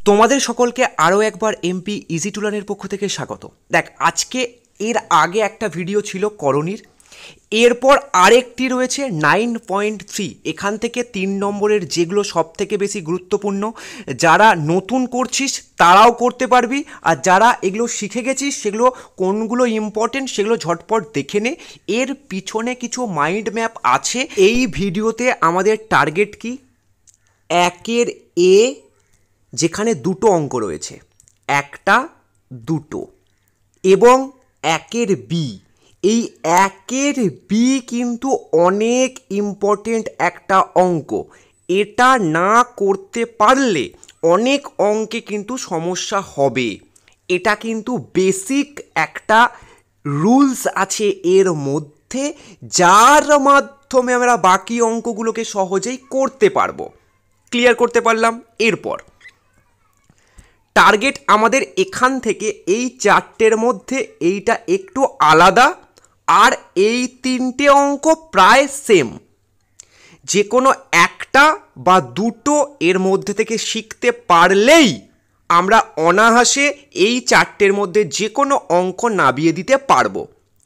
তোমাদের সকলকে আরও একবার এমপি ইজি টু লার্নের পক্ষ থেকে স্বাগত। দেখ, আজকে এর আগে একটা ভিডিও ছিল করণীর, এরপর আরেকটি রয়েছে 9.3। এখান থেকে 3 নম্বরের যেগুলো সব থেকে বেশি গুরুত্বপূর্ণ, যারা নতুন করছিস তারাও করতে পারবি, আর যারা এগুলো শিখে গেছিস সেগুলো কোনগুলো ইম্পর্টেন্ট সেগুলো ঝটপট দেখে নে। এর পিছনে কিছু মাইন্ড ম্যাপ আছে। এই ভিডিওতে আমাদের টার্গেট কি, 1-এর এ যেখানে দুটো অঙ্ক রয়েছে, 1টা 2টো, এবং 1-এর বি। এই 1-এর বি কিন্তু অনেক ইম্পর্টেন্ট একটা অঙ্ক। এটা না করতে পারলে অনেক অঙ্কে কিন্তু সমস্যা হবে। এটা কিন্তু বেসিক একটা রুলস আছে এর মধ্যে, যার মাধ্যমে আমরা বাকি অঙ্কগুলোকে সহজেই করতে পারবো। ক্লিয়ার করতে পারলাম? এরপর টার্গেট আমাদের এখান থেকে এই 4টের মধ্যে এইটা একটু আলাদা, আর এই 3টে অঙ্ক প্রায় সেম। যে কোনো একটা বা দুটো এর মধ্যে থেকে শিখতে পারলেই আমরা অনায়াসে এই 4টের মধ্যে যে কোনো অঙ্ক নামিয়ে দিতে পারবো।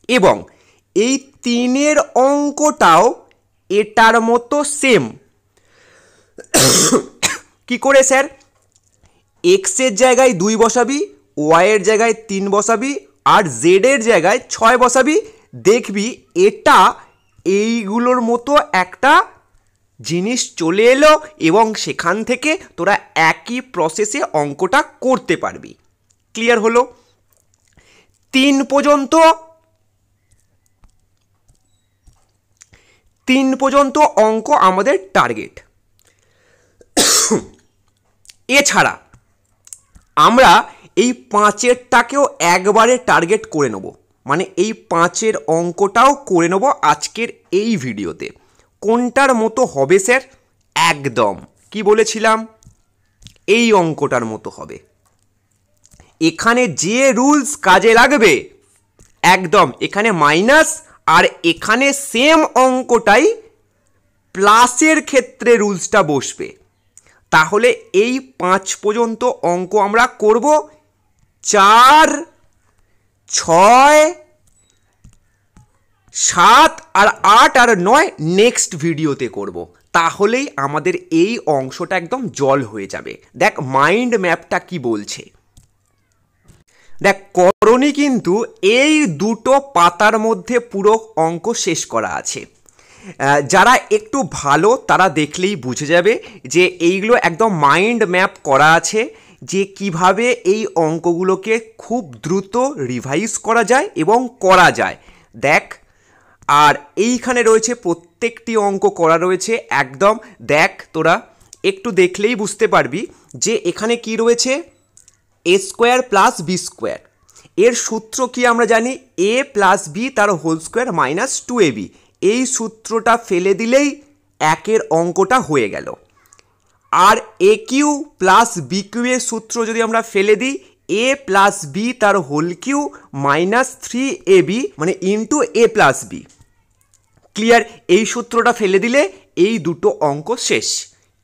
এবং এই 3-এর অঙ্কটাও এটার মতো সেম। কি করে স্যার? এক্সের জায়গায় 2 বসাবি, ওয়াইয়ের জায়গায় 3 বসাবি, আর জেডের জায়গায় 6 বসাবি। দেখবি এটা এইগুলোর মতো একটা জিনিস চলে এলো, এবং সেখান থেকে তোরা একই প্রসেসে অঙ্কটা করতে পারবি। ক্লিয়ার হলো? 3 পর্যন্ত অঙ্ক আমাদের টার্গেট। এছাড়া আমরা এই 5-এরটাকেও একবারে টার্গেট করে নেব, মানে এই 5-এর অঙ্কটাও করে নেব আজকের এই ভিডিওতে। কোনটার মতো হবে স্যার? একদম কি বলেছিলাম, এই অঙ্কটার মতো হবে। এখানে যে রুলস কাজে লাগবে একদম, এখানে মাইনাস, আর এখানে সেম অঙ্কটাই প্লাসের ক্ষেত্রে রুলসটা বসবে। তাহলে এই 5 পর্যন্ত অঙ্ক আমরা করব। 4, 6, 7 আর 8 আর 9 নেক্সট ভিডিওতে করব। তাহলেই আমাদের এই অংশটা একদম জল হয়ে যাবে। দেখ মাইন্ড ম্যাপটা কি বলছে। দেখ, করণী কিন্তু এই দুটো পাতার মধ্যে পুরো অঙ্ক শেষ করা আছে। যারা একটু ভালো তারা দেখলেই বুঝে যাবে যে এইগুলো একদম মাইন্ড ম্যাপ করা আছে, যে কিভাবে এই অঙ্কগুলোকে খুব দ্রুত রিভাইজ করা যায় এবং করা যায়। দেখ, আর এইখানে রয়েছে প্রত্যেকটি অঙ্ক করা রয়েছে একদম। দেখ, তোরা একটু দেখলেই বুঝতে পারবি যে এখানে কি রয়েছে, এ স্কোয়ার প্লাস বি স্কোয়ার। এর সূত্র কি আমরা জানি, এ প্লাস বি তার হোল স্কোয়ার মাইনাস 2ab। এই সূত্রটা ফেলে দিলেই 1-এর অঙ্কটা হয়ে গেল। আর A cube plus B cube এর সূত্র যদি আমরা ফেলে দিই, এ প্লাস বি তার হোল কিউ মাইনাস 3ab, মানে into A plus B. Clear? এই সূত্রটা ফেলে দিলে এই দুটো অঙ্ক শেষ।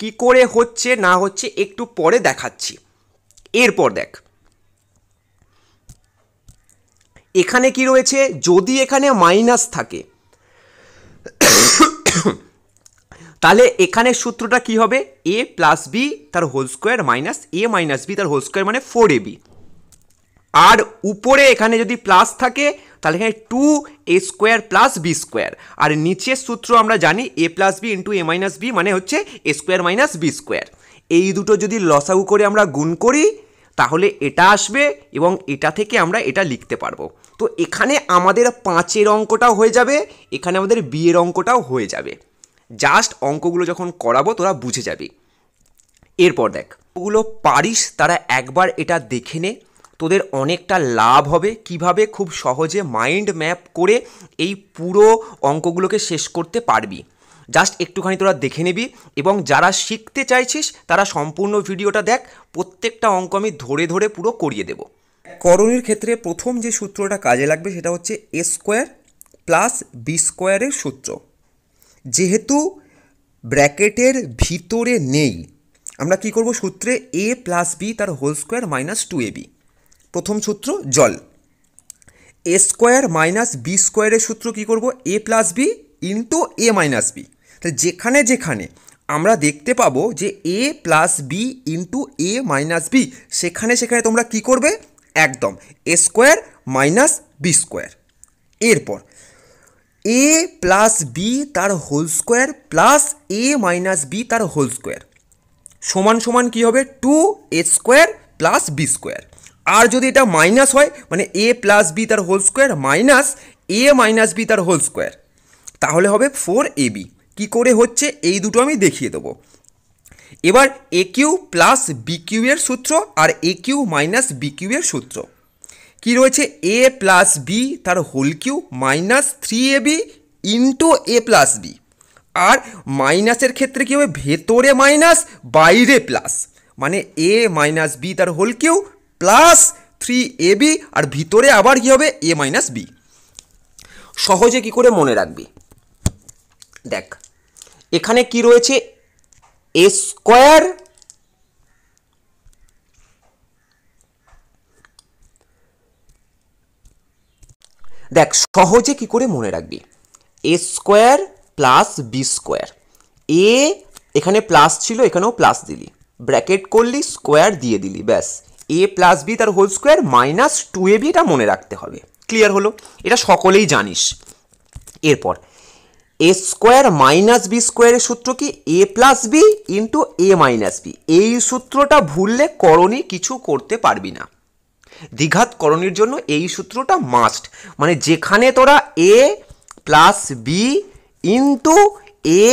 কি করে হচ্ছে না হচ্ছে একটু পরে দেখাচ্ছি। এরপর দেখ, এখানে কি রয়েছে, যদি এখানে মাইনাস থাকে তাহলে এখানে সূত্রটা কি হবে, এ প্লাস বি তার হোল স্কোয়ার মাইনাস এ মাইনাস বি তার হোল স্কোয়ার, মানে 4ab। আর উপরে এখানে যদি প্লাস থাকে তাহলে এখানে 2a square plus B square. আর নিচের সূত্র আমরা জানি, A plus B into A minus B মানে হচ্ছে A square minus B square. এই দুটো যদি লসাগু করে আমরা গুণ করি তাহলে এটা আসবে, এবং এটা থেকে আমরা এটা লিখতে পারবো। তো এখানে আমাদের 5-এর অঙ্কটাও হয়ে যাবে, এখানে আমাদের বিয়ের অঙ্কটাও হয়ে যাবে। জাস্ট অঙ্কগুলো যখন করাবো তোরা বুঝে যাবি। এরপর দেখ, ওগুলো পারিস তারা একবার এটা দেখে নে, তোদের অনেকটা লাভ হবে। কিভাবে খুব সহজে মাইন্ড ম্যাপ করে এই পুরো অঙ্কগুলোকে শেষ করতে পারবি, জাস্ট একটুখানি তোরা দেখে নিবি। এবং যারা শিখতে চাইছিস তারা সম্পূর্ণ ভিডিওটা দেখ, প্রত্যেকটা অঙ্ক আমি ধরে ধরে পুরো করিয়ে দেব। করণীর ক্ষেত্রে প্রথম যে সূত্রটা কাজে লাগবে সেটা হচ্ছে এ স্কোয়ার প্লাস বি স্কোয়ারের সূত্র। যেহেতু ব্র্যাকেটের ভিতরে নেই আমরা কি করব, সূত্রে a প্লাস বি তার হোল স্কোয়ার মাইনাস 2ab। প্রথম সূত্র জল, এ স্কোয়ার মাইনাস বি স্কোয়ারের সূত্র কী করব, A plus B into A minus B. তাহলে যেখানে যেখানে আমরা দেখতে পাবো যে A plus B into A minus B, সেখানে সেখানে তোমরা কি করবে, একদম A square minus B square. এরপর এ প্লাস বি তার whole square plus A minus B তার হোল স্কোয়ার সমান সমান কী হবে, 2a square plus B square. আর যদি এটা মাইনাস হয়, মানে এ প্লাস বি তার হোল স্কোয়ার মাইনাস এ মাইনাস বি তার হোল স্কোয়ার, তাহলে হবে 4ab। কী করে হচ্ছে এই দুটো আমি দেখিয়ে দেবো। এবার A cube plus B cube এর সূত্র আর A cube minus B cube এর সূত্র কী রয়েছে, এ প্লাস বি তার whole cube minus 3ab into A plus B. আর মাইনাসের ক্ষেত্রে কী হবে, ভেতরে মাইনাস বাইরে প্লাস, মানে এ মাইনাস বি তার হোল কিউ প্লাস 3ab আর ভিতরে আবার কী হবে, এ মাইনাস বি। সহজে কি করে মনে রাখবি, দেখ এখানে কি রয়েছে, এ স্কোয়ার দেখ সহজে কি করে মনে রাখবি, এ স্কোয়ার প্লাস বি স্কোয়ার, এ এখানে প্লাস ছিল এখানেও প্লাস দিলি, ব্র্যাকেট করলি স্কোয়ার দিয়ে দিলি, ব্যাস এ প্লাস বি তার হোল স্কোয়ার মাইনাস 2ab, এটা মনে রাখতে হবে। ক্লিয়ার হলো, এটা সকলেই জানিস। এরপর এ স্কোয়ার মাইনাস বি স্কোয়ারের সূত্র কি, এ plus B into A minus B. এই সূত্রটা ভুললে করণী কিছু করতে পারবি না, দ্বিঘাত করণীর জন্য এই সূত্রটা মাস্ট। মানে যেখানে তোরা এ plus B into A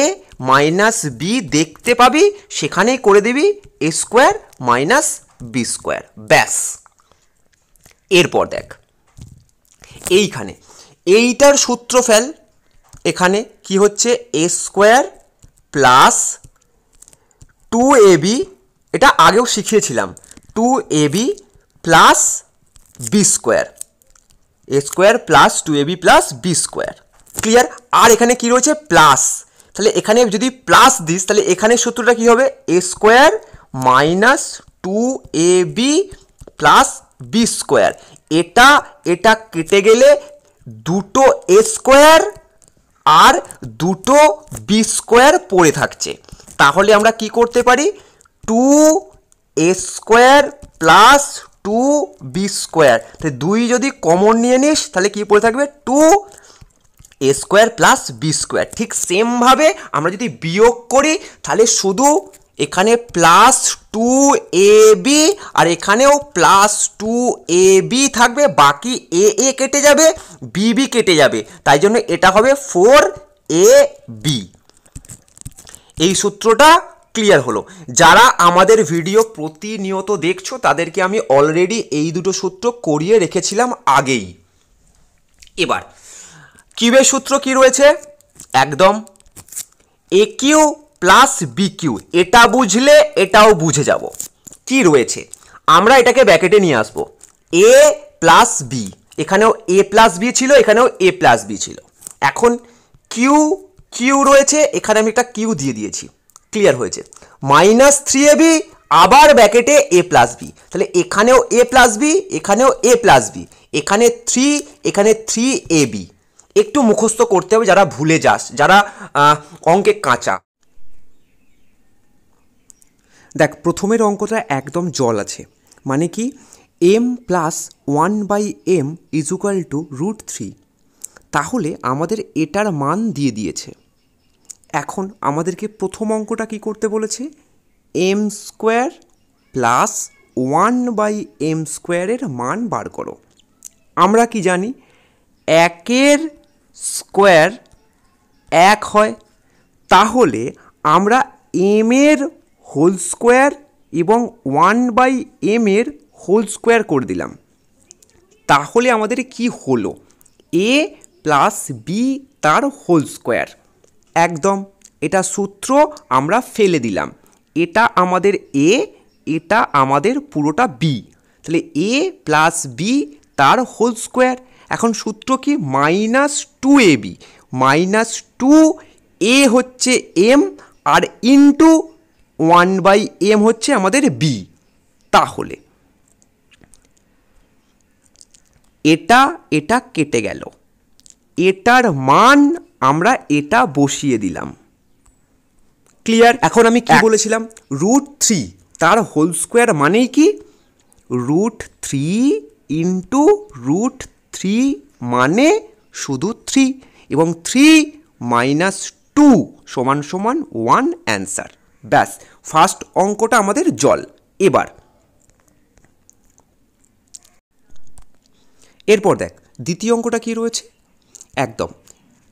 minus B দেখতে পাবি, সেখানেই করে দিবি এ স্কোয়ার মাইনাস বি স্কোয়ার, ব্যাস। এরপর দেখ এইখানে এইটার সূত্র ফেল, এখানে কি হচ্ছে, এ স্কোয়ার প্লাস 2ab, এটা আগেও শিখিয়েছিলাম, 2ab plus B square, A square plus 2ab plus B square. Clear. আর এখানে কি রয়েছে, প্লাস, তাহলে এখানে যদি প্লাস দিস তাহলে এখানে সূত্রটা কি হবে, A square minus 2ab plus B square. এটা এটা কেটে গেলে দুটো এ স্কোয়ার আর দুটো বি স্কোয়ার পড়ে থাকছে, তাহলে আমরা কি করতে পারি, 2a square plus 2b square, তাহলে 2 যদি কমন নিয়ে নিস তাহলে কি পড়ে থাকবে, 2a square plus B square. ঠিক সেমভাবে আমরা যদি বিয়োগ করি তাহলে শুধু এখানে প্লাস 2ab আর এখানেও প্লাস 2ab থাকবে, বাকি এ কেটে যাবে, বি কেটে যাবে, তাই জন্য এটা হবে 4ab। এই সূত্রটা ক্লিয়ার হলো। যারা আমাদের ভিডিও প্রতিনিয়ত দেখছো তাদেরকে আমি অলরেডি এই দুটো সূত্র করিয়ে রেখেছিলাম আগেই। এবার কিউবের সূত্র কি রয়েছে, একদম এ কিউ প্লাস বি কিউ, এটা বুঝলে এটাও বুঝে যাব। কি রয়েছে, আমরা এটাকে ব্র্যাকেটে নিয়ে আসবো, এ প্লাস বি, এখানেও এ প্লাস বি ছিল, এখানেও এ প্লাস বি ছিল। এখন কিউ কিউ রয়েছে, এখানে আমি একটা কিউ দিয়ে দিয়েছি, ক্লিয়ার হয়েছে, মাইনাস 3ab আবার ব্র্যাকেটে এ প্লাস বি, তাহলে এখানেও এ প্লাস বি, এখানেও এ প্লাস বি, এখানে 3, এখানে 3ab। একটু মুখস্থ করতে হবে যারা ভুলে যাস, যারা অঙ্কে কাঁচা। দেখ প্রথমের অঙ্কটা একদম জল আছে, মানে কি, m plus 1/m is equal to √3, তাহলে আমাদের এটার মান দিয়ে দিয়েছে। এখন আমাদেরকে প্রথম অঙ্কটা কি করতে বলেছে, m স্কোয়ার প্লাস 1/m স্কোয়ারের মান বার করো। আমরা কি জানি, একের স্কোয়ার 1 হয়, তাহলে আমরা m এর হোল স্কোয়ার এবং 1/m এর হোল স্কোয়ার করে দিলাম, তাহলে আমাদের কি হলো, a প্লাস বি তার হোল স্কোয়ার। একদম এটা সূত্র আমরা ফেলে দিলাম, এটা আমাদের a, এটা আমাদের পুরোটা b, তাহলে a প্লাস বি তার হোল স্কোয়ার। এখন সূত্র কি, মাইনাস 2ab, মাইনাস 2a হচ্ছে m আর ইন্টু 1/m হচ্ছে আমাদের বি। তাহলে এটা এটা কেটে গেল, এটার মান আমরা এটা বসিয়ে দিলাম। ক্লিয়ার? এখন আমি কি বলেছিলাম, √3 তার হোল স্কোয়ার মানেই কি √3 ইন্টু √3 মানে শুধু 3 এবং 3 - 2 সমান সমান 1 অ্যান্সার। ব্যাস, ফার্স্ট অঙ্কটা আমাদের জল। এরপর দেখ দ্বিতীয় অঙ্কটা কি রয়েছে, একদম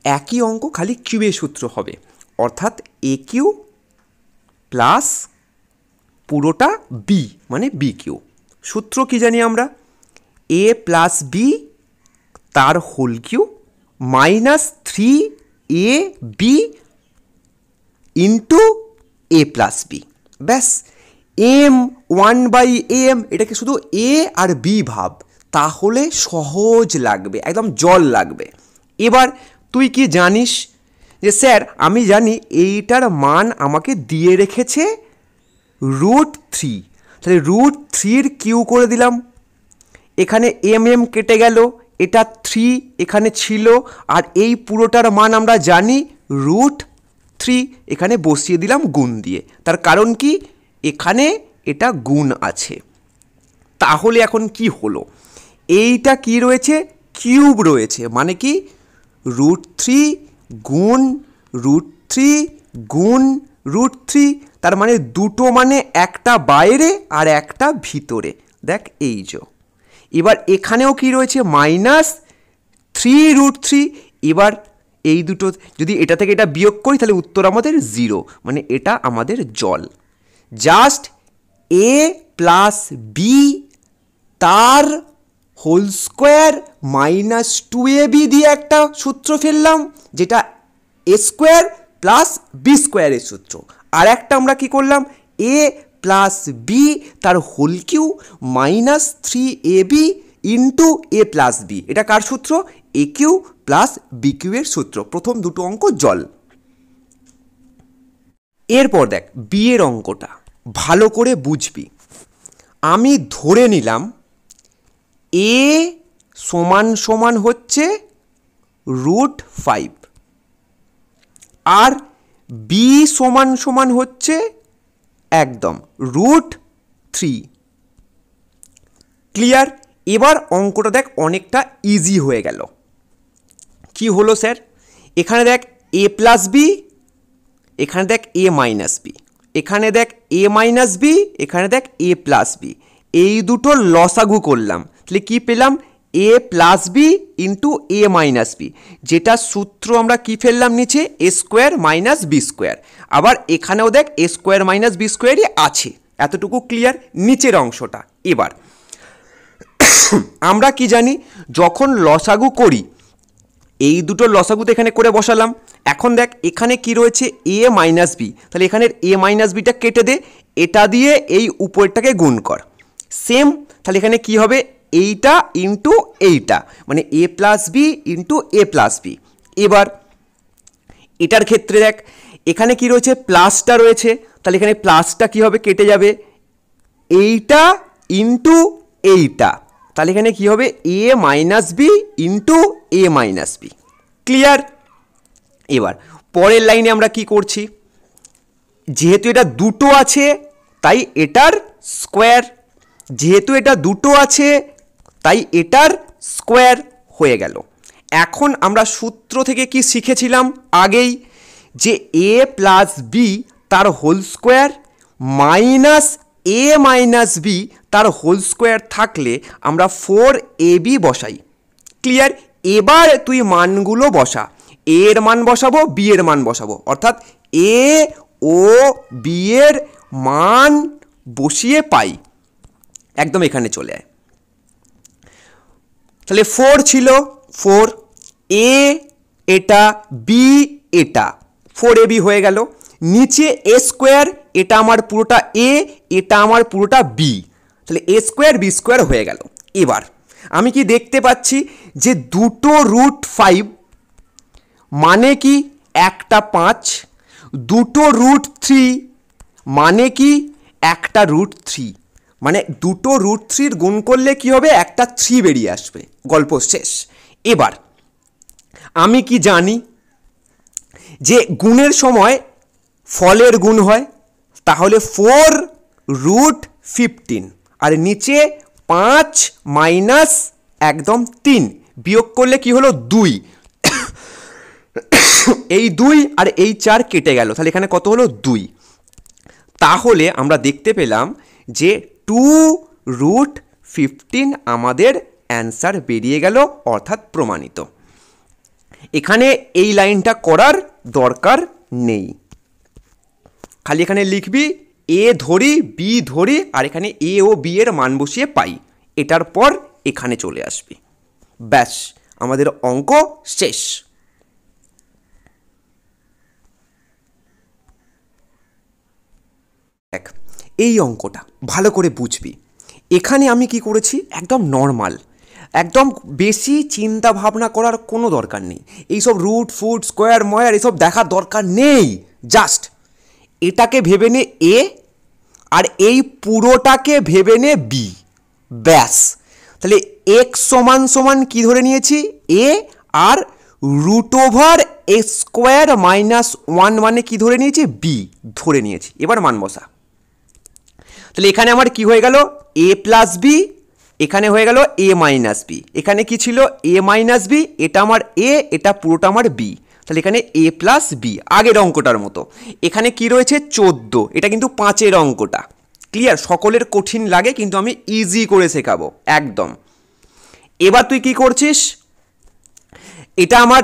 একই অঙ্ক, খালি কিউবের সূত্র হবে, অর্থাৎ এ কিউ প্লাস পুরোটা বি মানে বি কিউ। সূত্র কি জানি আমরা, এ প্লাস বি তার whole Q -3ab into A plus B. ব্যাস, m 1/m এটাকে শুধু এ আর বি ভাব, তাহলে সহজ লাগবে, একদম জল লাগবে। এবার তুই কি জানিস যে স্যার আমি জানি এইটার মান আমাকে দিয়ে রেখেছে √3, তাহলে √3 কিউ করে দিলাম, এখানে mm কেটে গেল, এটা 3 এখানে ছিল, আর এই পুরোটার মান আমরা জানি √3, এখানে বসিয়ে দিলাম গুণ দিয়ে। তার কারণ কি, এখানে এটা গুণ আছে। তাহলে এখন কি হলো, এইটা কি রয়েছে, কিউব রয়েছে, মানে কি √3 গুণ √3 গুণ √3, তার মানে দুটো মানে একটা বাইরে আর একটা ভিতরে। দেখ এই যে, এবার এখানেও কি রয়েছে -3√3। এবার এই দুটো যদি এটা থেকে এটা বিয়োগ করি তাহলে উত্তর আমাদের 0, মানে এটা আমাদের জল। জাস্ট এ প্লাস বি তার হোল স্কোয়ার -2ab দিয়ে একটা সূত্র ফেললাম, যেটা এ স্কোয়ার প্লাস বি স্কোয়ারের সূত্র। আর একটা আমরা কি করলাম, এ প্লাস বি তার whole Q -3ab into A plus B, এটা কার সূত্র, এ কিউ প্লাস বি কিউ এর সূত্র। প্রথম দুটো অঙ্ক জল। এরপর দেখ বি এর অঙ্কটা ভালো করে বুঝবি। আমি ধরে নিলাম এ সমান সমান হচ্ছে √5 আর বি সমান সমান হচ্ছে একদম √3। ক্লিয়ার? এবার অঙ্কটা দেখ অনেকটা ইজি হয়ে গেল। কি হলো স্যার, এখানে দেখ এ প্লাস বি, এখানে দেখ এ মাইনাস বি, এখানে দেখ এ মাইনাস বি, এখানে দেখ এ প্লাস বি, এই দুটো লসাগু করলাম, তাহলে কি পেলাম, এ plus B into A minus B, যেটা সূত্র আমরা কি ফেললাম নিচে, এ স্কোয়ার মাইনাস বি স্কোয়ার। আবার এখানেও দেখ এ স্কোয়ার মাইনাস বি স্কোয়ারই আছে। এতটুকু ক্লিয়ার নিচের অংশটা। এবার আমরা কি জানি, যখন লসাগু করি এই দুটো লসাগুতে এখানে করে বসালাম। এখন দেখ এখানে কি রয়েছে, এ মাইনাস বি, তাহলে এখানের এ মাইনাস বিটা কেটে দে, এটা দিয়ে এই উপরটাকে গুণ কর। সেম, তাহলে এখানে কি হবে, এইটা ইন্টু এইটা, মানে A plus B into A plus B. এবার এটার ক্ষেত্রে দেখ এখানে কি রয়েছে, প্লাসটা রয়েছে, তাহলে এখানে প্লাসটা কি হবে, কেটে যাবে, এইটা ইন্টু এইটা, তাহলে এখানে কি হবে, এ minus B into A minus B. Clear? এবার পরের লাইনে আমরা কি করছি, যেহেতু এটা দুটো আছে তাই এটার স্কোয়ার, যেহেতু এটা দুটো আছে তাই এটার স্কোয়ার হয়ে গেল। এখন আমরা সূত্র থেকে কি শিখেছিলাম আগেই, যে এ প্লাস বি তার হোল স্কোয়ার মাইনাস এ মাইনাস বি তার হোল স্কোয়ার থাকলে আমরা 4ab বসাই। ক্লিয়ার? এবার তুই মানগুলো বসা, এ এর মান বসাবো, বি এর মান বসাবো, অর্থাৎ এ ও বি এর মান বসিয়ে পাই, একদম এখানে চলে আয়। তাহলে 4 ছিল, 4 এ এটা বি এটা 4ab হয়ে গেল। নিচে এ স্কোয়ার, এটা আমার পুরোটা এ, এটা আমার পুরোটা বি, তাহলে এ স্কোয়ার বি স্কোয়ার হয়ে গেল। এবার আমি কি দেখতে পাচ্ছি যে দুটো √5 মানে কি একটা 5, দুটো √3 মানে কি একটা √3, মানে দুটো √3 গুণ করলে কি হবে, একটা 3 বেরিয়ে আসবে, গল্প শেষ। এবার আমি কি জানি যে গুণের সময় ফলের গুণ হয়, তাহলে 4√15 আর নিচে 5 মাইনাস একদম 3 বিয়োগ করলে কি হলো 2, এই 2 আর এই 4 কেটে গেল, তাহলে এখানে কত হলো 2। তাহলে আমরা দেখতে পেলাম যে 2√15 আমাদের অ্যান্সার বেরিয়ে গেল, অর্থাৎ প্রমাণিত। এখানে এই লাইনটা করার দরকার নেই, খালি এখানে লিখবি এ ধরি বি ধরি আর এখানে এ ও বি এর মান বসিয়ে পাই, এটার পর এখানে চলে আসবি, ব্যাস আমাদের অঙ্ক শেষ। দেখ এই অঙ্কটা ভালো করে বুঝবি, এখানে আমি কি করেছি, একদম নর্মাল, একদম বেশি চিন্তা ভাবনা করার কোনো দরকার নেই, এইসব রুট ফুট স্কোয়ার ময়ার এসব দেখার দরকার নেই, জাস্ট এটাকে ভেবে নে এ আর এই পুরোটাকে ভেবে নে বি, ব্যাস। তাহলে এক্স সমান সমান কী ধরে নিয়েছি, এ, আর √(a²-1) মানে কি ধরে নিয়েছি, বি ধরে নিয়েছি। এবার মান বসা, তাহলে এখানে আমার কি হয়ে গেল, a প্লাস বি, এখানে হয়ে গেল a মাইনাস বি, এখানে কি ছিল a মাইনাস বি, এটা আমার a, এটা পুরোটা আমার বি, তাহলে এখানে a প্লাস বি, আগের অঙ্কটার মতো। এখানে কি রয়েছে 14, এটা কিন্তু 5-এর অঙ্কটা, ক্লিয়ার? সকলের কঠিন লাগে কিন্তু আমি ইজি করে শেখাবো একদম। এবার তুই কি করছিস, এটা আমার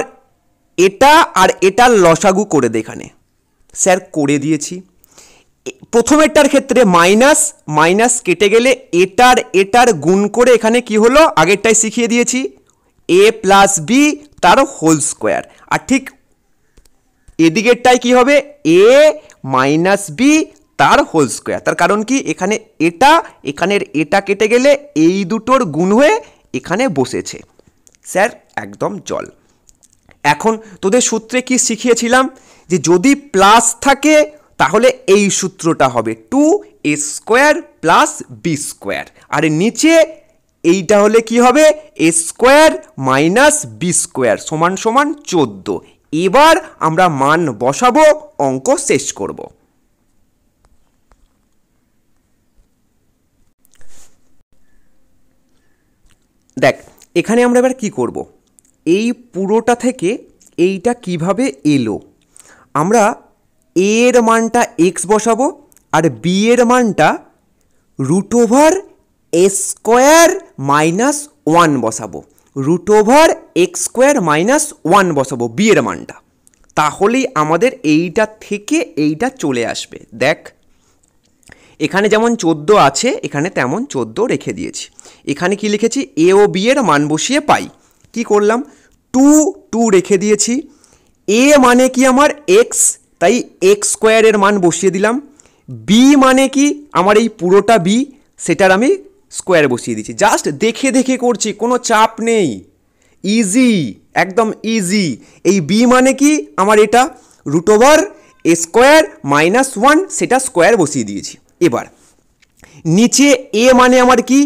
এটা আর এটার লসাগু করে দে, এখানে স্যার করে দিয়েছি। প্রথমেরটার ক্ষেত্রে মাইনাস মাইনাস কেটে গেলে এটার গুণ করে এখানে কি হলো, আগেরটাই শিখিয়ে দিয়েছি, a প্লাস বি তার হোল স্কোয়ার, আর ঠিক এদিকেরটাই কি হবে, a মাইনাস বি তার হোল স্কোয়ার। তার কারণ কি, এখানে এখানের এটা কেটে গেলে এই দুটোর গুণ হয়ে এখানে বসেছে, স্যার একদম জল। এখন তোদের সূত্রে কি শিখিয়েছিলাম, যে যদি প্লাস থাকে তাহলে এই সূত্রটা হবে 2a² + b², আর নিচে এইটা হলে কি হবে, a² - b² সমান সমান 14। এবার আমরা মান বসাবো, অঙ্ক শেষ করব। দেখ এখানে আমরা এবার কি করব, এই পুরোটা থেকে এইটা কিভাবে এলো, আমরা a এর মানটা x বসাবো আর b এর মানটা √(a²-1) বসাবো, √(x²-1) বসাবো b এর মানটা, তাহলেই আমাদের এইটা থেকে এইটা চলে আসবে। দেখ এখানে যেমন 14 আছে, এখানে তেমন 14 রেখে দিয়েছি। এখানে কি লিখেছি, a ও b এর মান বসিয়ে পাই, কি করলাম 2 রেখে দিয়েছি, a মানে কি আমার x, তাই x² এর মান বসিয়ে দিলাম, b মানে কি আমার এই পুরোটা b, সেটার আমি স্কোয়ার বসিয়ে দিচ্ছি, জাস্ট দেখে দেখে করছি, কোনো চাপ নেই, ইজি একদম ইজি। এই b মানে কি আমার এটা √(a²-1) সেটা স্কোয়ার বসিয়ে দিয়েছি। এবার নিচে a মানে আমার কি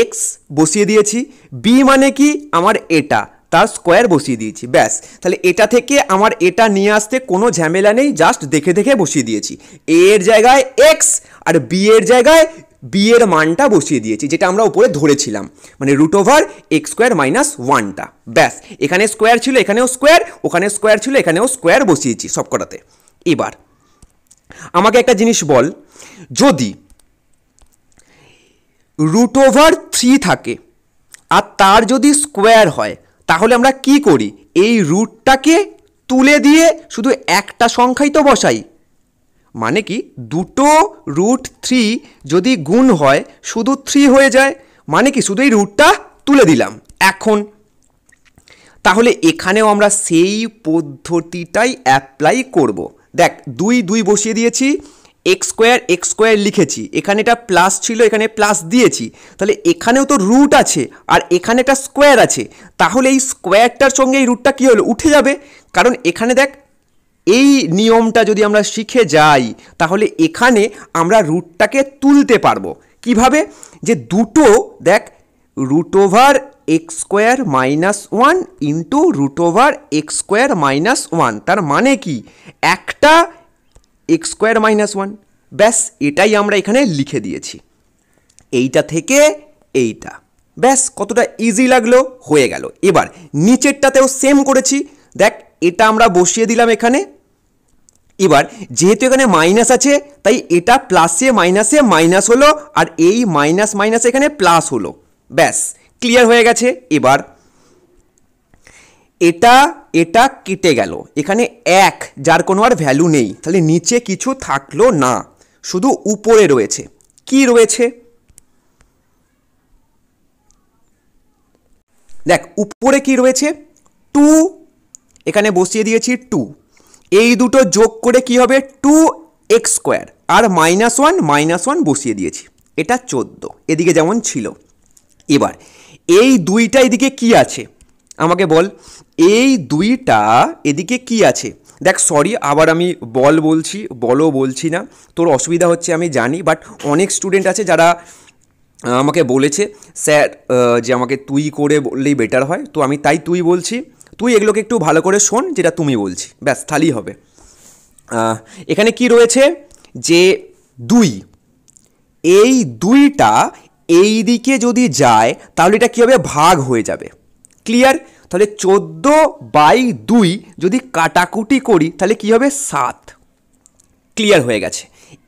x বসিয়ে দিয়েছি, b মানে কি আমার এটা, তার স্কোয়ার বসিয়ে দিয়েছি, ব্যাস। তাহলে এটা থেকে আমার এটা নিয়ে আসতে কোনো ঝামেলা নেই, জাস্ট দেখে দেখে বসিয়ে দিয়েছি, a এর জায়গায় x আর b এর জায়গায় b এর মানটা বসিয়ে দিয়েছি, যেটা আমরা উপরে ধরেছিলাম, মানে √(x²-1)টা, ব্যাস। এখানে স্কোয়ার ছিল, এখানেও স্কোয়ার, ওখানে স্কোয়ার ছিল, এখানেও স্কোয়ার বসিয়েছি সবকটাতে। এবার আমাকে একটা জিনিস বল, যদি √3 থাকে আর তার যদি স্কোয়ার হয়, তাহলে আমরা কি করি, এই রুটটাকে তুলে দিয়ে শুধু একটা সংখ্যাই তো বসাই, মানে কি দুটো √3 যদি গুণ হয় শুধু 3 হয়ে যায়, মানে কি শুধু এই রুটটা তুলে দিলাম। এখন তাহলে এখানেও আমরা সেই পদ্ধতিটাই অ্যাপ্লাই করব। দেখ 2 বসিয়ে দিয়েছি, x² লিখেছি, এখানে এটা প্লাস ছিল, এখানে প্লাস দিয়েছি, তাহলে এখানেও তো রুট আছে আর এখানে একটা স্কোয়ার আছে, তাহলে এই স্কোয়ারটার সঙ্গে এই রুটটা কী হলো, উঠে যাবে, কারণ এখানে দেখ এই নিয়মটা যদি আমরা শিখে যাই তাহলে এখানে আমরা রুটটাকে তুলতে পারবো কিভাবে, যে দুটো দেখ root over x square minus one into root over x square minus one, তার মানে কি একটা এক্স স্কোয়ার মাইনাস ওয়ান, ব্যাস এটাই আমরা এখানে লিখে দিয়েছি। এইটা থেকে এইটা, ব্যাস কতটা ইজি লাগলো, হয়ে গেল। এবার নিচেরটাতেও সেম করেছি, দেখ এটা আমরা বসিয়ে দিলাম এখানে। এবার যেহেতু এখানে মাইনাস আছে তাই এটা প্লাসে মাইনাসে মাইনাস হলো, আর এই মাইনাস মাইনাস এখানে প্লাস হলো, ব্যাস ক্লিয়ার হয়ে গেছে। এবার এটা এটা কেটে গেল, এখানে এক যার কোনো আর ভ্যালু নেই, তাহলে নিচে কিছু থাকলো না, শুধু উপরে রয়েছে। কি রয়েছে দেখ, উপরে কি রয়েছে, 2, এখানে বসিয়ে দিয়েছি 2, এই দুটো যোগ করে কি হবে 2x স্কোয়ার, আর -1 বসিয়ে দিয়েছি, এটা 14 এদিকে যেমন ছিল। এবার এই দুইটা এদিকে কি আছে আমাকে বল, এই দুইটা এদিকে কি আছে। দেখ সরি আবার আমি বলও বলছি না, তোর অসুবিধা হচ্ছে আমি জানি, বাট অনেক স্টুডেন্ট আছে যারা আমাকে বলেছে স্যার যে আমাকে তুই করে বললেই বেটার হয়, তো আমি তাই তুই বলছি। তুই এগুলোকে একটু ভালো করে শোন যেটা তুমি বলছি, ব্যাস তাহলেই হবে। এখানে কি রয়েছে যে 2, এই দুইটা এই দিকে যদি যায় তাহলে এটা কী হবে, ভাগ হয়ে যাবে, ক্লিয়ার। তাহলে 14/2 যদি কাটাকুটি করি তাহলে কি হবে 7, ক্লিয়ার হয়ে গেছে।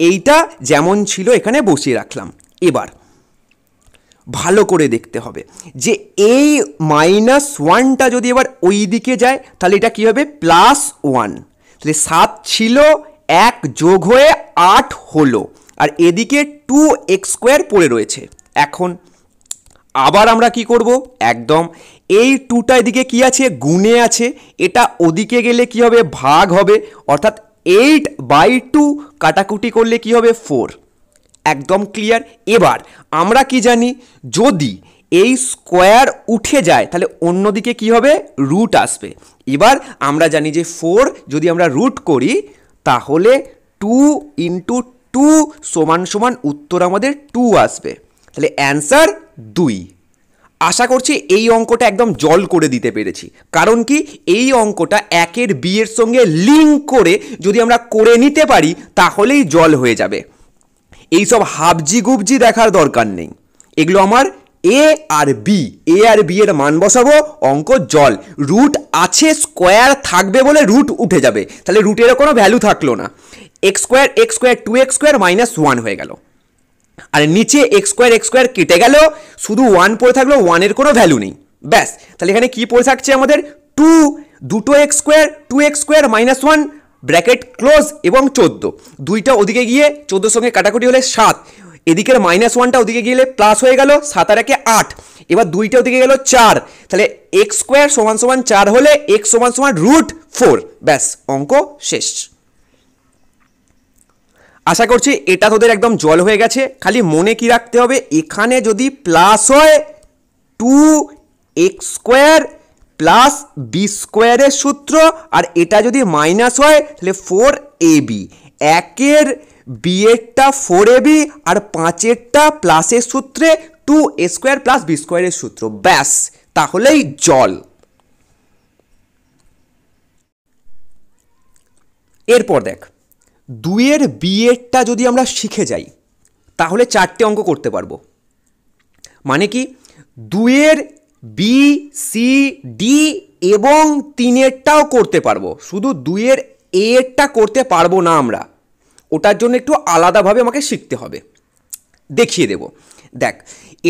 এইটা যেমন ছিল এখানে বসিয়ে রাখলাম। এবার ভালো করে দেখতে হবে যে এই -1টা যদি এবার ওই দিকে যায় তাহলে এটা কি হবে +1, তাহলে 7 ছিল 1 যোগ হয়ে 8 হলো, আর এদিকে 2x স্কোয়ার পড়ে রয়েছে। এখন আবার আমরা কি করব, একদম এই 2টা এদিকে কি আছে, গুণে আছে, এটা ওদিকে গেলে কি হবে, ভাগ হবে, অর্থাৎ 8/2 কাটাকুটি করলে কি হবে 4, একদম ক্লিয়ার। এবার আমরা কি জানি, যদি এই স্কোয়ার উঠে যায় তাহলে অন্যদিকে কি হবে, রুট আসবে। এবার আমরা জানি যে 4 যদি আমরা রুট করি তাহলে 2 × 2 = উত্তর আমাদের 2 আসবে, তাহলে অ্যান্সার 2। আশা করছি এই অঙ্কটা একদম জল করে দিতে পেরেছি, কারণ কি এই অঙ্কটা 1-এর b এর সঙ্গে লিঙ্ক করে যদি আমরা করে নিতে পারি তাহলেই জল হয়ে যাবে। এইসব হাবজি গুবজি দেখার দরকার নেই, এগুলো আমার এ আর বি এর মান বসাবো, অঙ্ক জল। রুট আছে, স্কোয়ার থাকবে বলে রুট উঠে যাবে, তাহলে রুটেরও কোনো ভ্যালু থাকলো না। এক্স স্কোয়ার 2x স্কোয়ার -1 হয়ে গেল, আর নিচে এক্স স্কোয়ার কেটে গেল, শুধু 1 পড়ে থাকলো, 1-এর কোনো ভ্যালু নেই, ব্যাস। তাহলে এখানে কি পড়ে থাকছে আমাদের 2x স্কোয়ার -1 ব্র্যাকেট ক্লোজ এবং 14, দুইটা ওদিকে গিয়ে 14 সঙ্গে কাটাকুটি হলে 7, এদিকের -1টা ওদিকে গেলে প্লাস হয়ে গেল, 7 আর 1 8, এবার দুইটা ওদিকে গেল 4, তাহলে x স্কোয়ার = 4 হলে x = √4, ব্যাস অঙ্ক শেষ। আশা করছি এটা তোদের একদম জল হয়ে গেছে। খালি মনে কি রাখতে হবে, এখানে যদি প্লাস হয় 2x স্কোয়ার + b স্কোয়ারের সূত্র, আর এটা যদি মাইনাস হয় তাহলে 4ab, 1-এর b-এরটা 4ab আর 5-এরটা প্লাসের সূত্রে 2a স্কোয়ার + b স্কোয়ারের সূত্র, ব্যাস তাহলেই জল। এরপর দেখ 2-এর b-এরটা যদি আমরা শিখে যাই তাহলে 4টে অঙ্ক করতে পারবো। মানে কি 2-এর b, c, d এবং 3-এরটাও করতে পারবো, শুধু 2-এর a-এরটা করতে পারবো না আমরা, ওটার জন্য একটু আলাদাভাবে আমাকে শিখতে হবে, দেখিয়ে দেব। দেখ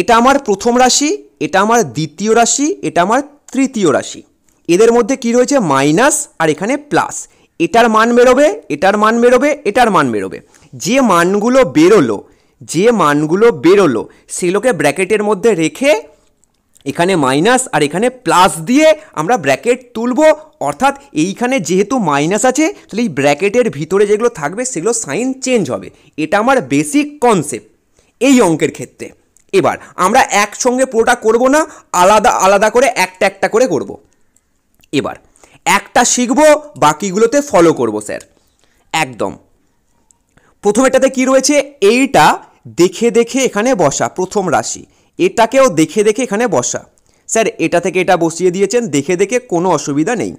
এটা আমার প্রথম রাশি, এটা আমার দ্বিতীয় রাশি, এটা আমার তৃতীয় রাশি, এদের মধ্যে কি রয়েছে মাইনাস আর এখানে প্লাস, এটার মান বেরোবে, এটার মান বেরোবে, এটার মান বেরোবে। যে মানগুলো বেরোলো সেগুলোকে ব্র্যাকেটের মধ্যে রেখে এখানে মাইনাস আর এখানে প্লাস দিয়ে আমরা ব্র্যাকেট তুলব, অর্থাৎ এইখানে যেহেতু মাইনাস আছে তাহলে এই ব্র্যাকেটের ভিতরে যেগুলো থাকবে সেগুলো সাইন চেঞ্জ হবে। এটা আমার বেসিক কনসেপ্ট এই অঙ্কের ক্ষেত্রে। এবার আমরা একসঙ্গে পুরোটা করব না, আলাদা আলাদা করে একটা একটা করে করব। এবার একটা শিখবো, বাকিগুলোতে ফলো করব স্যার একদম। প্রথমেরটাতে কি রয়েছে, এইটা দেখে দেখে এখানে বসা, প্রথম রাশি, এটাকেও দেখে দেখে এখানে বসা। স্যার এটা থেকে এটা বসিয়ে দিয়েছেন দেখে দেখে, কোনো অসুবিধা নেই।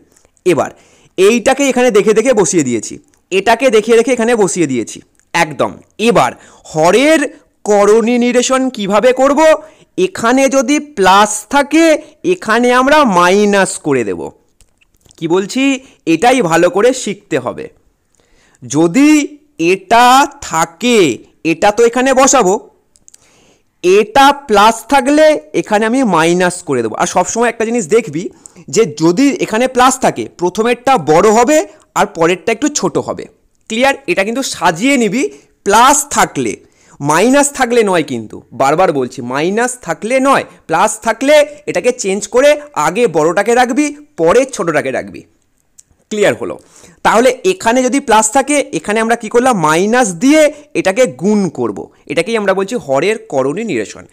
এবার এইটাকে এখানে দেখে দেখে বসিয়ে দিয়েছি, এটাকে দেখে দেখে এখানে বসিয়ে দিয়েছি একদম। এবার হরের করণী নিরসন কিভাবে করব, এখানে যদি প্লাস থাকে এখানে আমরা মাইনাস করে দেব। কি বলছি, এটাই ভালো করে শিখতে হবে। যদি এটা থাকে এটা তো এখানে বসাবো, এটা প্লাস থাকলে এখানে আমি মাইনাস করে দেবো। আর সবসময় একটা জিনিস দেখবি যে যদি এখানে প্লাস থাকে প্রথমেরটা বড় হবে আর পরেরটা একটু ছোট হবে। ক্লিয়ার? এটা কিন্তু সাজিয়ে নিবি, প্লাস থাকলে, মাইনাস থাকলে নয়, কিন্তু বারবার বলছি মাইনাস থাকলে নয়, প্লাস থাকলে এটাকে চেঞ্জ করে আগে বড়টাকে রাখবি পরে ছোটটাকে রাখবি। ক্লিয়ার হলো? তাহলে এখানে যদি প্লাস থাকে এখানে আমরা কি করলাম, মাইনাস দিয়ে এটাকে গুণ করব। এটাকেই আমরা বলছি হরের করণী নিরসন।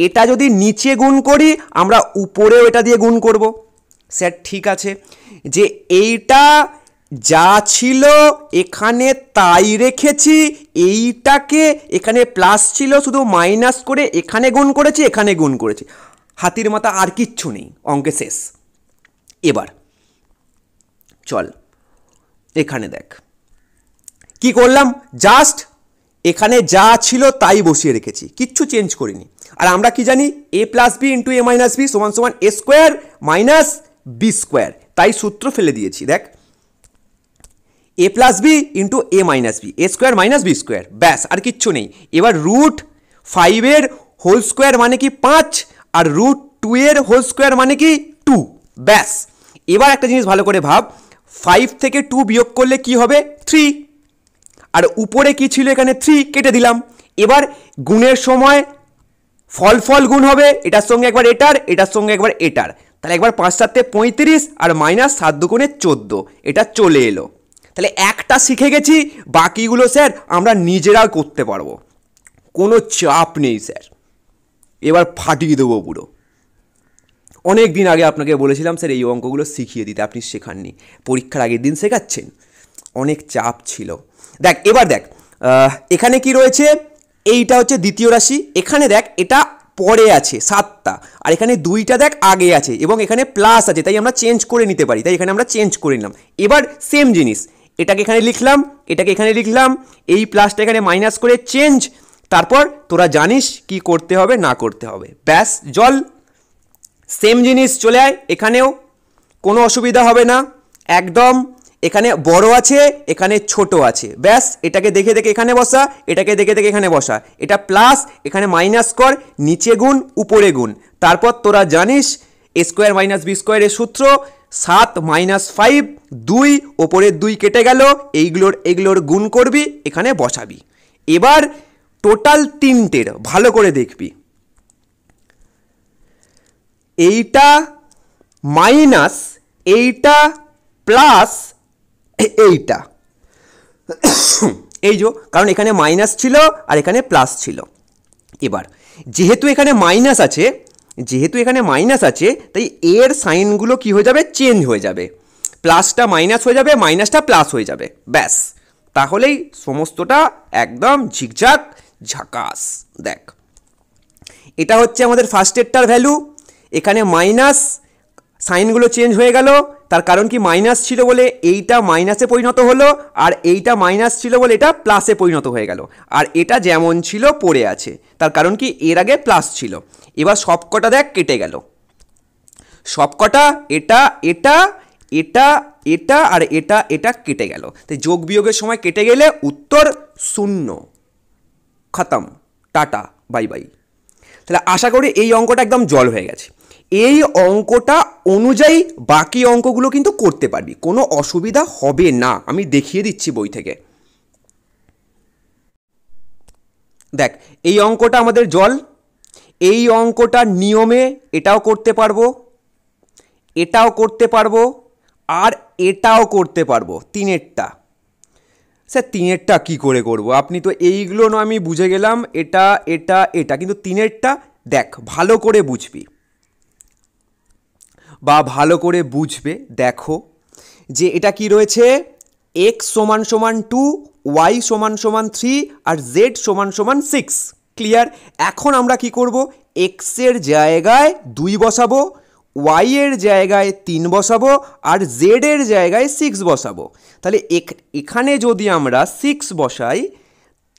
এটা যদি নিচে গুণ করি আমরা উপরেও এটা দিয়ে গুণ করব। স্যার ঠিক আছে, যে এইটা যা ছিল এখানে তাই রেখেছি, এইটাকে এখানে প্লাস ছিল শুধু মাইনাস করে এখানে গুণ করেছি, এখানে গুণ করেছি, হাতির মাথা আর কিচ্ছু নেই, অঙ্কে শেষ। এবার চল এখানে দেখ কি করলাম, জাস্ট এখানে যা ছিল তাই বসিয়ে রেখেছি, কিচ্ছু চেঞ্জ করিনি। আর আমরা কি জানি, A plus B into A minus B সমান সমান এ স্কোয়ার মাইনাস বি স্কোয়ার, তাই সূত্র ফেলে দিয়েছি। দেখ এ plus B into A minus B, A square minus B square, ব্যাস আর কিচ্ছু নেই। এবার রুট 5 হোল স্কোয়ার মানে কি 5, আর রুট 2 হোল স্কোয়ার মানে কি 2, ব্যাস। এবার একটা জিনিস ভালো করে ভাব, 5 থেকে 2 বিয়োগ করলে কি হবে 3, আর উপরে কি ছিল এখানে 3, কেটে দিলাম। এবার গুণের সময় ফল গুণ হবে, এটার সঙ্গে একবার এটার, এটার সঙ্গে একবার এটার, তাহলে একবার 5 7 35 আর মাইনাস 7 2 14, এটা চলে এলো। তাহলে একটা শিখে গেছি, বাকিগুলো স্যার আমরা নিজেরা করতে পারবো, কোনো চাপ নেই স্যার। এবার ফাটিয়ে দেবো পুরো। অনেক দিন আগে আপনাকে বলেছিলাম স্যার এই অঙ্কগুলো শিখিয়ে দিতে, আপনি শেখাননি, পরীক্ষার আগের দিন শেখাচ্ছেন, অনেক চাপ ছিল। দেখ এবার দেখ এখানে কি রয়েছে, এইটা হচ্ছে দ্বিতীয় রাশি, এখানে দেখ এটা পরে আছে 7টা, আর এখানে 2টা দেখ আগে আছে, এবং এখানে প্লাস আছে, তাই আমরা চেঞ্জ করে নিতে পারি, তাই এখানে আমরা চেঞ্জ করে নিলাম। এবার সেম জিনিস, এটাকে এখানে লিখলাম, এটাকে এখানে লিখলাম, এই প্লাসটা এখানে মাইনাস করে চেঞ্জ, তারপর তোরা জানিস কি করতে হবে না করতে হবে, ব্যাস জল। সেম জিনিস চলে আয় এখানেও, কোনো অসুবিধা হবে না একদম। এখানে বড় আছে এখানে ছোট আছে, ব্যাস এটাকে দেখে দেখে এখানে বসা, এটাকে দেখে দেখে এখানে বসা, এটা প্লাস এখানে মাইনাস কর, নিচে গুণ উপরে গুণ, তারপর তোরা জানিস এ স্কোয়ার মাইনাস বি স্কোয়ারের সূত্র, 7 মাইনাস 5 2, ওপরের 2 কেটে গেল, এইগুলোর গুণ করবি এখানে বসাবি। এবার টোটাল 3টের ভালো করে দেখবি, এইটা মাইনাস এইটা প্লাস এইটা, এই যে কারণ এখানে মাইনাস ছিল আর এখানে প্লাস ছিল। এবার যেহেতু এখানে মাইনাস আছে তাই এর সাইনগুলো কি হয়ে যাবে, চেঞ্জ হয়ে যাবে, প্লাসটা মাইনাস হয়ে যাবে, মাইনাসটা প্লাস হয়ে যাবে, ব্যাস তাহলেই সমস্তটা একদম ঝিকঝাক ঝাকাস। দেখ এটা হচ্ছে আমাদের ফার্স্টেরটার ভ্যালু, এখানে মাইনাস, সাইনগুলো চেঞ্জ হয়ে গেল, তার কারণ কি মাইনাস ছিল বলে এইটা মাইনাসে পরিণত হলো, আর এইটা মাইনাস ছিল বলে এটা প্লাসে পরিণত হয়ে গেল, আর এটা যেমন ছিল পড়ে আছে, তার কারণ কি এর আগে প্লাস ছিল। এবার সবকটা দেখ কেটে গেল, সবকটা এটা এটা এটা এটা আর এটা এটা কেটে গেল, তাই যোগ বিয়োগের সময় কেটে গেলে উত্তর 0, খতম, টাটা বাই বাই। তাহলে আশা করি এই অঙ্কটা একদম জল হয়ে গেছে। এই অঙ্কটা অনুযায়ী বাকি অঙ্কগুলো কিন্তু করতে পারবি, কোনো অসুবিধা হবে না, আমি দেখিয়ে দিচ্ছি বই থেকে। দেখ এই অঙ্কটা আমাদের জল, এই অঙ্কটার নিয়মে এটাও করতে পারবো, এটাও করতে পারবো, আর এটাও করতে পারবো, 3এরটা। স্যার 3এরটা কী করে করব, আপনি তো এইগুলো না আমি বুঝে গেলাম, এটা এটা এটা, কিন্তু 3এরটা দেখ ভালো করে বুঝবি বা ভালো করে বুঝবে। দেখো যে এটা কি রয়েছে, এক্স সমান সমান 2, ওয়াই সমান সমান 3 আর জেড সমান সমান 6। ক্লিয়ার? এখন আমরা কি করব, এক্সের জায়গায় 2 বসাবো, ওয়াইয়ের জায়গায় 3 বসাবো আর জেডের জায়গায় 6 বসাবো। তাহলে এখানে যদি আমরা 6 বসাই,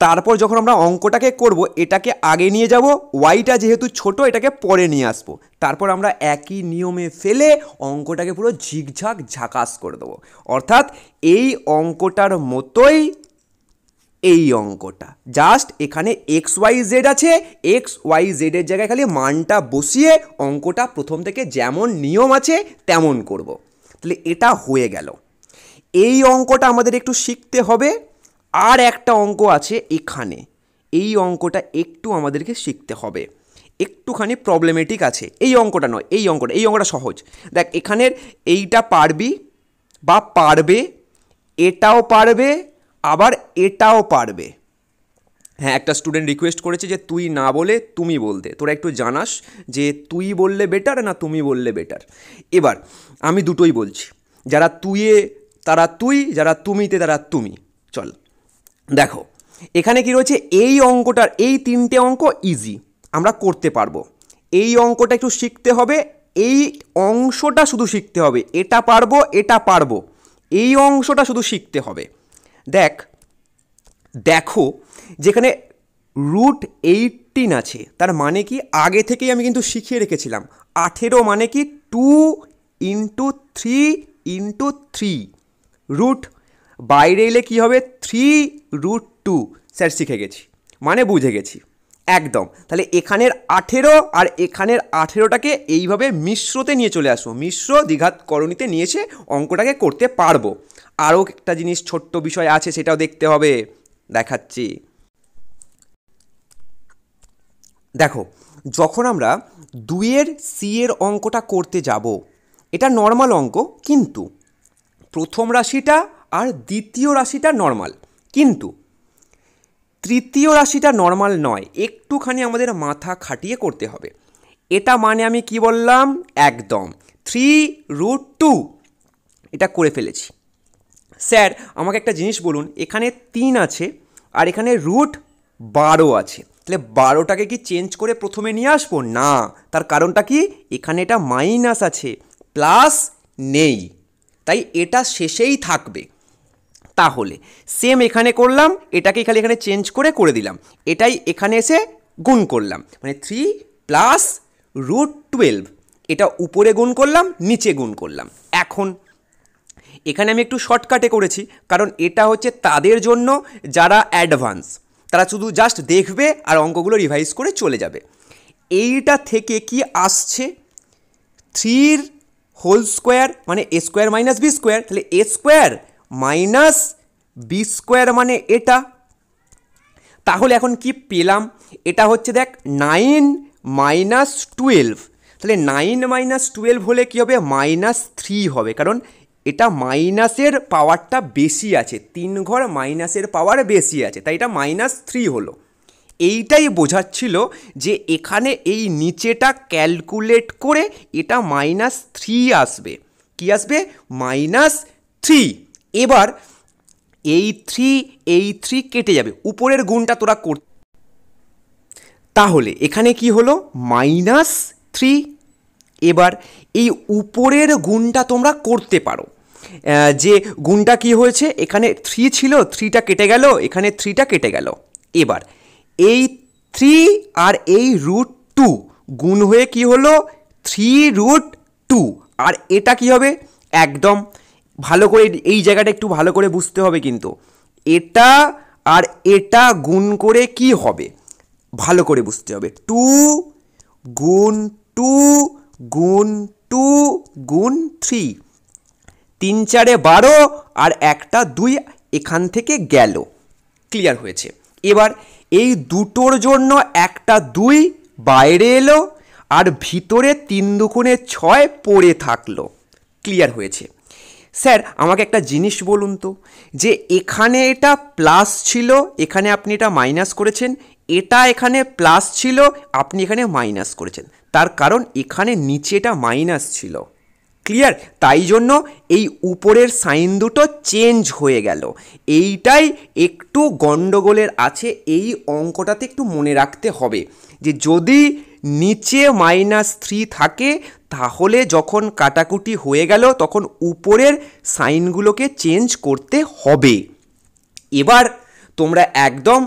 তারপর যখন আমরা অঙ্কটাকে করব এটাকে আগে নিয়ে যাব, ওয়াইটা যেহেতু ছোট এটাকে পরে নিয়ে আসবো, তারপর আমরা একই নিয়মে ফেলে অঙ্কটাকে পুরো ঝিকঝাক ঝাকাস করে দেবো। অর্থাৎ এই অঙ্কটার মতোই এই অঙ্কটা, জাস্ট এখানে এক্স ওয়াই জেড আছে, এক্স ওয়াই জেডের জায়গায় খালি মানটা বসিয়ে অঙ্কটা প্রথম থেকে যেমন নিয়ম আছে তেমন করব। তাহলে এটা হয়ে গেল। এই অঙ্কটা আমাদের একটু শিখতে হবে। আর একটা অঙ্ক আছে এখানে, এই অঙ্কটা একটু আমাদেরকে শিখতে হবে, একটুখানি প্রবলেমেটিক আছে। এই অঙ্কটা নয়, এই অঙ্কটা সহজ। দেখ এখানের এইটা পারবি বা পারবে, এটাও পারবে আবার এটাও পারবে। হ্যাঁ, একটা স্টুডেন্ট রিকোয়েস্ট করেছে যে তুই না বলে তুমি বলতে, তোরা একটু জানাস যে তুই বললে বেটার না তুমি বললে বেটার। এবার আমি দুটোই বলছি, যারা তুইয়ে তারা তুই, যারা তুমিতে তারা তুমি। চল দেখো এখানে কি রয়েছে, এই অঙ্কটার এই 3টে অঙ্ক ইজি, আমরা করতে পারবো। এই অঙ্কটা একটু শিখতে হবে, এই অংশটা শুধু শিখতে হবে, এটা পারবো এটা পারবো, এই অংশটা শুধু শিখতে হবে। দেখো যেখানে √18 আছে, তার মানে কি আগে থেকেই আমি কিন্তু শিখিয়ে রেখেছিলাম। 18 মানে কি 2 × 3 × 3, রুট বাইরে এলে কী হবে 3√2। স্যার শিখে গেছি, মানে বুঝে গেছি একদম। তাহলে এখানের 18 আর এখানের 18টাকে এইভাবে মিশ্রতে নিয়ে চলে আসবো, মিশ্র দ্বিঘাত করণীতে নিয়ে এসে অঙ্কটাকে করতে পারবো। আরও একটা জিনিস ছোট্ট বিষয় আছে, সেটাও দেখতে হবে, দেখাচ্ছি। দেখো যখন আমরা 2-এর সি এর অঙ্কটা করতে যাব, এটা নর্মাল অঙ্ক, কিন্তু প্রথম রাশিটা আর দ্বিতীয় রাশিটা নর্মাল, কিন্তু তৃতীয় রাশিটা নর্মাল নয়, একটুখানি আমাদের মাথা খাটিয়ে করতে হবে। এটা মানে আমি কি বললাম, একদম 3√2, এটা করে ফেলেছি। স্যার আমাকে একটা জিনিস বলুন, এখানে 3 আছে আর এখানে √12 আছে, তাহলে 12টাকে কি চেঞ্জ করে প্রথমে নিয়ে আসবো? না, তার কারণটা কি, এখানে এটা মাইনাস আছে, প্লাস নেই, তাই এটা শেষেই থাকবে। তাহলে সেম এখানে করলাম, এটাকে খালি এখানে চেঞ্জ করে দিলাম, এটাই এখানে এসে গুণ করলাম, মানে 3 + √12, এটা উপরে গুণ করলাম নিচে গুণ করলাম। এখন এখানে আমি একটু শর্টকাটে করেছি, কারণ এটা হচ্ছে তাদের জন্য যারা অ্যাডভান্স, তারা শুধু জাস্ট দেখবে আর অঙ্কগুলো রিভাইজ করে চলে যাবে। এইটা থেকে কি আসছে, 3² মানে a² - b², তাহলে a² - b² মানে এটা। তাহলে এখন কি পেলাম, এটা হচ্ছে দেখ 9 - 12, তাহলে 9 - 12 হলে কী হবে, -3 হবে, কারণ এটা মাইনাসের পাওয়ারটা বেশি আছে, 3 ঘর মাইনাসের পাওয়ার বেশি আছে, তাই এটা -3 হলো। এইটাই বোঝাচ্ছিল যে এখানে এই নিচেটা ক্যালকুলেট করে এটা -3 আসবে। কি আসবে, -3। এবার এই 3 কেটে যাবে, উপরের গুণটা তোরা কর, তাহলে এখানে কি হলো -3। এবার এই উপরের গুণটা তোমরা করতে পারো, যে গুণটা কি হয়েছে, এখানে 3 ছিল, 3টা কেটে গেল, এখানে 3টা কেটে গেল। এবার এই 3 আর এই √2 গুণ হয়ে কি হলো 3√2, আর এটা কি হবে, একদম ভালো করে এই জায়গাটা একটু ভালো করে বুঝতে হবে, কিন্তু এটা আর এটা গুণ করে কি হবে ভালো করে বুঝতে হবে, 2 × 2 × 2 × 3, 3 × 4 = 12 আর একটা 2 এখান থেকে গেল। ক্লিয়ার হয়েছে? এবার এই দুটোর জন্য একটা 2 বাইরে এলো আর ভিতরে 3 × 2 = 6 পড়ে থাকলো। ক্লিয়ার হয়েছে? স্যার আমাকে একটা জিনিস বলুন তো, যে এখানে এটা প্লাস ছিল, এখানে আপনি এটা মাইনাস করেছেন, এটা এখানে প্লাস ছিল, আপনি এখানে মাইনাস করেছেন, তার কারণ এখানে নিচেটা মাইনাস ছিল। ক্লিয়ার? তাই জন্য এই উপরের সাইন দুটো চেঞ্জ হয়ে গেল। এইটাই একটু গন্ডগোলের আছে, এই অঙ্কটাতে একটু মনে রাখতে হবে যে যদি নিচে -3 থাকে তাহলে যখন কাটাকুটি হয়ে গেল তখন উপরের সাইনগুলোকে চেঞ্জ করতে হবে। এবার তোমরা একদম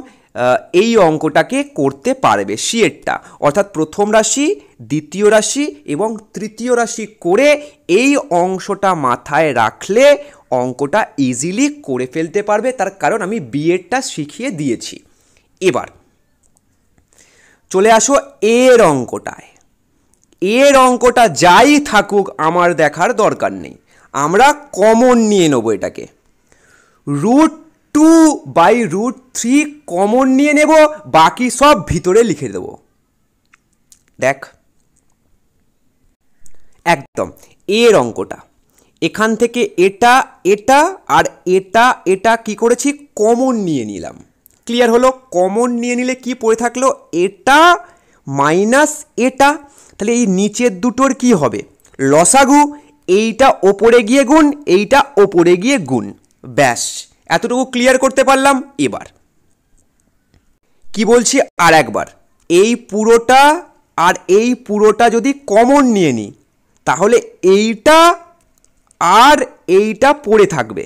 এই অঙ্কটাকে করতে পারবে শিয়েরটা, অর্থাৎ প্রথম রাশি, দ্বিতীয় রাশি এবং তৃতীয় রাশি করে এই অংশটা মাথায় রাখলে অঙ্কটা ইজিলি করে ফেলতে পারবে, তার কারণ আমি বিয়েরটা শিখিয়ে দিয়েছি। এবার চলে আসো এর অঙ্কটায়। এর অঙ্কটা যাই থাকুক আমার দেখার দরকার নেই, আমরা কমন নিয়ে নেব এটাকে। √2/√3 কমন নিয়ে নেব, বাকি সব ভিতরে লিখে দেব। দেখ একদম এর অঙ্কটা, এখান থেকে এটা এটা আর এটা এটা কি করেছি, কমন নিয়ে নিলাম। ক্লিয়ার হলো? কমন নিয়ে নিলে কি পড়ে থাকলো, এটা মাইনাস এটা, তাহলে এই নিচের দুটোর কি হবে, লসাগু। এইটা ওপরে গিয়ে গুণ, এইটা ওপরে গিয়ে গুণ, ব্যাস এতটুকু ক্লিয়ার করতে পারলাম। এবার কি বলছি আর একবার, এই পুরোটা আর এই পুরোটা যদি কমন নিয়ে নিই তাহলে এইটা আর এইটা পড়ে থাকবে।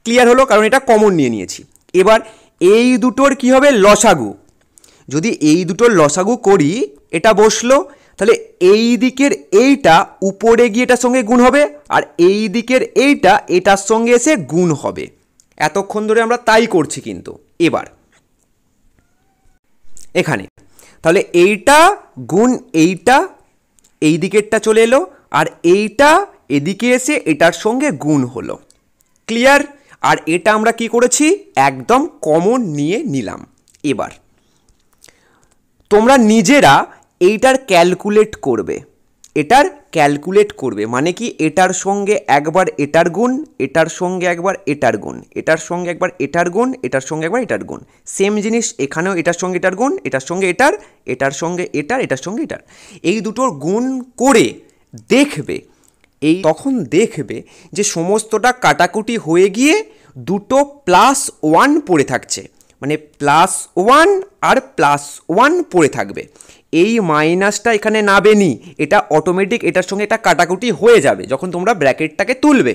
ক্লিয়ার হলো? কারণ এটা কমন নিয়ে নিয়েছি। এবার এই দুটোর কি হবে, লসাগু। যদি এই দুটোর লসাগু করি, এটা বসলো, তাহলে এই দিকের এইটা উপরে গিয়ে এটার সঙ্গে গুণ হবে, আর এই দিকের এইটা এটার সঙ্গে এসে গুণ হবে। এতক্ষণ ধরে আমরা তাই করছি কিন্তু। এবার এখানে তাহলে এইটা গুণ এইটা এই দিকেরটা চলে এলো, আর এইটা এদিকে এসে এটার সঙ্গে গুণ হলো। ক্লিয়ার? আর এটা আমরা কি করেছি, একদম কমন নিয়ে নিলাম। এবার তোমরা নিজেরা এইটার ক্যালকুলেট করবে, এটার ক্যালকুলেট করবে মানে কি, এটার সঙ্গে একবার এটার গুণ, এটার সঙ্গে একবার এটার গুণ, এটার সঙ্গে একবার এটার গুণ, এটার সঙ্গে একবার এটার গুণ। সেম জিনিস এখানেও, এটার সঙ্গে এটার গুণ, এটার সঙ্গে এটার, এটার সঙ্গে এটার, এটার সঙ্গে এটার, এই দুটোর গুণ করে দেখবে, তখন দেখবে যে সমস্তটা কাটাকুটি হয়ে গিয়ে দুটো +1 পড়ে থাকছে, মানে +1 আর +1 পড়ে থাকবে। এই মাইনাসটা এখানে নাবেনি, এটা অটোমেটিক এটার সঙ্গে এটা কাটাকুটি হয়ে যাবে যখন তোমরা ব্র্যাকেটটাকে তুলবে।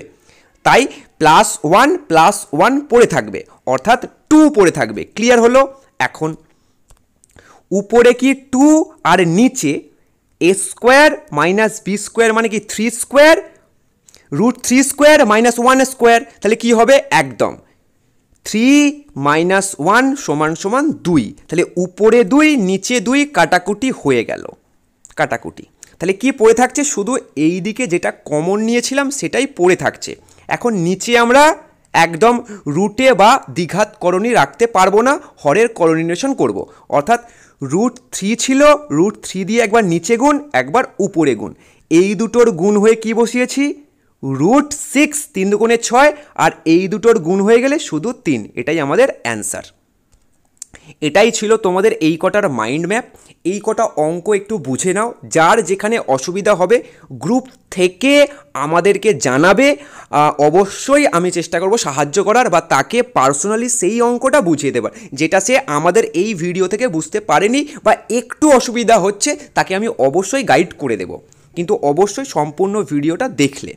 তাই +1 পড়ে থাকবে, অর্থাৎ 2 পড়ে থাকবে। ক্লিয়ার হলো? এখন উপরে কি 2 আর নিচে a² - b² মানে কি 3² √3² - 1², তাহলে কি হবে, একদম 3 - 1 = 2, তাহলে উপরে 2 নিচে 2 কাটাকুটি হয়ে গেল। কাটাকুটি তাহলে কি পড়ে থাকছে, শুধু এই দিকে যেটা কমন নিয়েছিলাম সেটাই পড়ে থাকছে। এখন নিচে আমরা একদম রুটে বা দ্বিঘাত করণী রাখতে পারবো না, হরের করণীনেশন করব। অর্থাৎ √3 ছিল, √3 দিয়ে একবার নিচে গুণ, একবার উপরে গুণ, এই দুটোর গুণ হয়ে কি বসিয়েছি, √6, 3 × 2 = 6, আর এই দুটোর গুণ হয়ে গেলে শুধু 3। এটাই আমাদের অ্যান্সার। এটাই ছিল তোমাদের এই কটার মাইন্ড ম্যাপ। এই কটা অঙ্ক একটু বুঝে নাও, যার যেখানে অসুবিধা হবে গ্রুপ থেকে আমাদেরকে জানাবে, অবশ্যই আমি চেষ্টা করব সাহায্য করার বা তাকে পার্সোনালি সেই অঙ্কটা বুঝিয়ে দেবার যেটা সে আমাদের এই ভিডিও থেকে বুঝতে পারেনি বা একটু অসুবিধা হচ্ছে, তাকে আমি অবশ্যই গাইড করে দেব, কিন্তু অবশ্যই সম্পূর্ণ ভিডিওটা দেখলে।